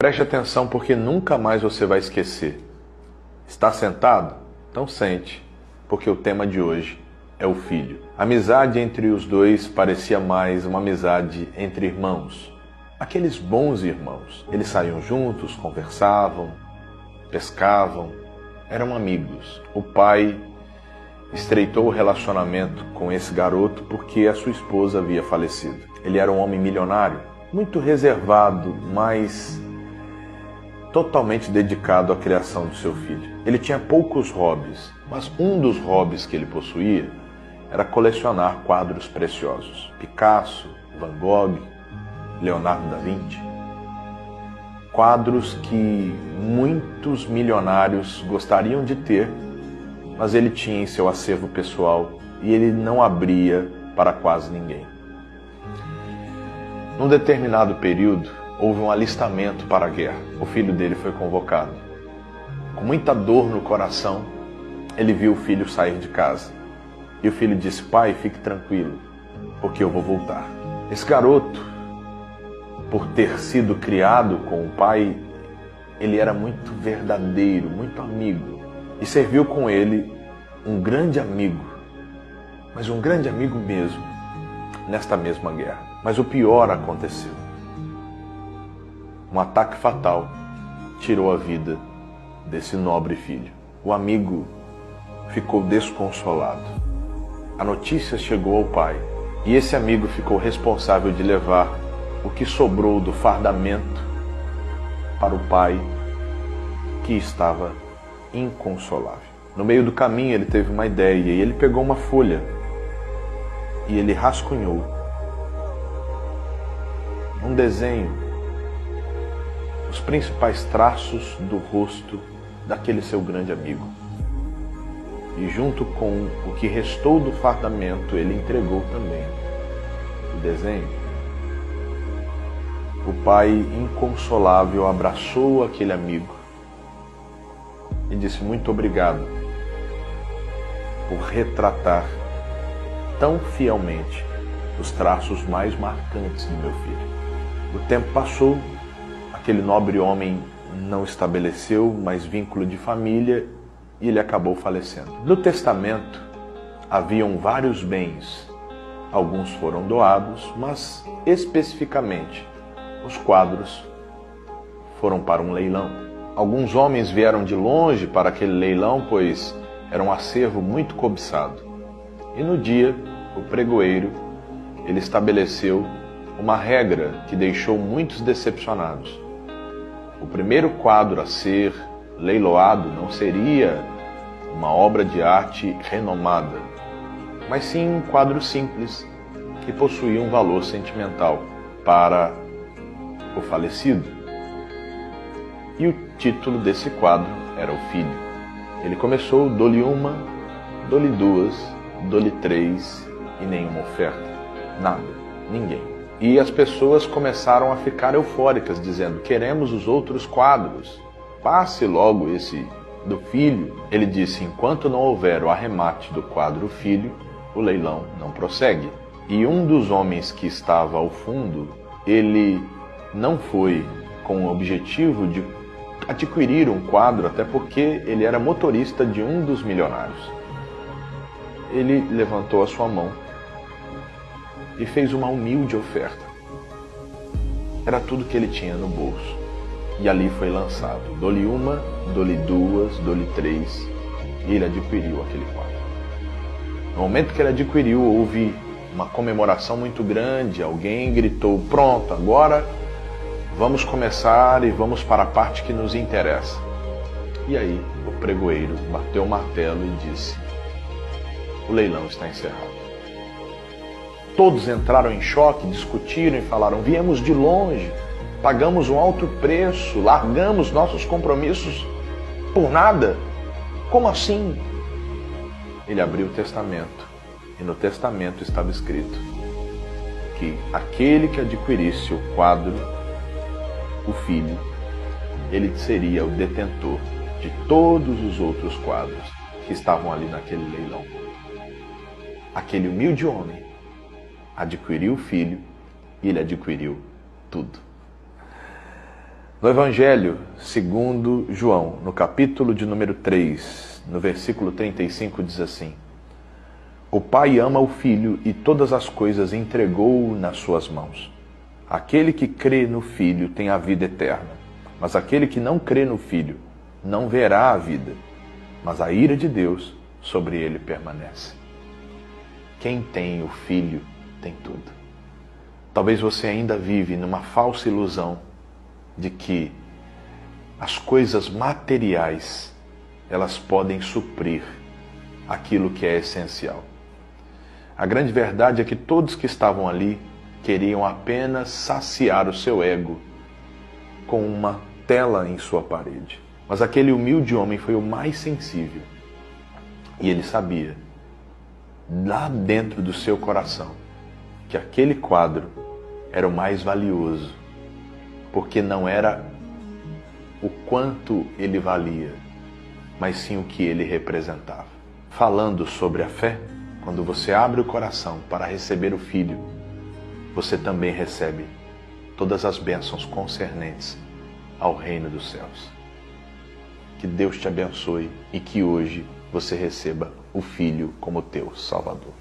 Preste atenção porque nunca mais você vai esquecer. Está sentado? Então sente, porque o tema de hoje é o filho. A amizade entre os dois parecia mais uma amizade entre irmãos. Aqueles bons irmãos. Eles saíam juntos, conversavam, pescavam, eram amigos. O pai estreitou o relacionamento com esse garoto porque a sua esposa havia falecido. Ele era um homem milionário, muito reservado, mas totalmente dedicado à criação do seu filho. Ele tinha poucos hobbies, mas um dos hobbies que ele possuía era colecionar quadros preciosos. Picasso, Van Gogh, Leonardo da Vinci. Quadros que muitos milionários gostariam de ter, mas ele tinha em seu acervo pessoal e ele não abria para quase ninguém. Num determinado período, houve um alistamento para a guerra. O filho dele foi convocado. Com muita dor no coração, ele viu o filho sair de casa. E o filho disse: pai, fique tranquilo, porque eu vou voltar. Esse garoto, por ter sido criado com o pai, ele era muito verdadeiro, muito amigo. E serviu com ele um grande amigo, mas um grande amigo mesmo, nesta mesma guerra. Mas o pior aconteceu. Um ataque fatal tirou a vida desse nobre filho. O amigo ficou desconsolado. A notícia chegou ao pai e esse amigo ficou responsável de levar o que sobrou do fardamento para o pai, que estava inconsolável. No meio do caminho ele teve uma ideia e ele pegou uma folha e ele rascunhou um desenho, os principais traços do rosto daquele seu grande amigo. E junto com o que restou do fardamento, ele entregou também o desenho. O pai, inconsolável, abraçou aquele amigo e disse: muito obrigado por retratar tão fielmente os traços mais marcantes do meu filho. O tempo passou, aquele nobre homem não estabeleceu mais vínculo de família e ele acabou falecendo. No testamento haviam vários bens, alguns foram doados, mas especificamente os quadros foram para um leilão. Alguns homens vieram de longe para aquele leilão, pois era um acervo muito cobiçado. E no dia, o pregoeiro, ele estabeleceu uma regra que deixou muitos decepcionados. O primeiro quadro a ser leiloado não seria uma obra de arte renomada, mas sim um quadro simples que possuía um valor sentimental para o falecido. E o título desse quadro era O Filho. Ele começou: dou-lhe uma, dou-lhe duas, dou-lhe três, e nenhuma oferta. Nada, ninguém. E as pessoas começaram a ficar eufóricas, dizendo: queremos os outros quadros, passe logo esse do filho. Ele disse: enquanto não houver o arremate do quadro Filho, o leilão não prossegue. E um dos homens que estava ao fundo, ele não foi com o objetivo de adquirir um quadro, até porque ele era motorista de um dos milionários. Ele levantou a sua mão e fez uma humilde oferta. Era tudo que ele tinha no bolso. E ali foi lançado: dou-lhe uma, dou-lhe duas, dou-lhe três. E ele adquiriu aquele quadro. No momento que ele adquiriu, houve uma comemoração muito grande. Alguém gritou: pronto, agora vamos começar e vamos para a parte que nos interessa. E aí o pregoeiro bateu o martelo e disse: o leilão está encerrado. Todos entraram em choque, discutiram e falaram: viemos de longe, pagamos um alto preço, largamos nossos compromissos por nada. Como assim? Ele abriu o testamento e no testamento estava escrito que aquele que adquirisse o quadro, o filho, ele seria o detentor de todos os outros quadros que estavam ali naquele leilão. Aquele humilde homem adquiriu o filho e ele adquiriu tudo. No Evangelho segundo João, no capítulo de número 3, no versículo 35, diz assim: O Pai ama o Filho e todas as coisas entregou nas suas mãos. Aquele que crê no Filho tem a vida eterna, mas aquele que não crê no Filho não verá a vida, mas a ira de Deus sobre ele permanece. Quem tem o Filho tem tudo. Talvez você ainda vive numa falsa ilusão de que as coisas materiais, elas podem suprir aquilo que é essencial. A grande verdade é que todos que estavam ali queriam apenas saciar o seu ego com uma tela em sua parede. Mas aquele humilde homem foi o mais sensível. E ele sabia, lá dentro do seu coração, que aquele quadro era o mais valioso, porque não era o quanto ele valia, mas sim o que ele representava. Falando sobre a fé, quando você abre o coração para receber o Filho, você também recebe todas as bênçãos concernentes ao reino dos céus. Que Deus te abençoe e que hoje você receba o Filho como teu Salvador.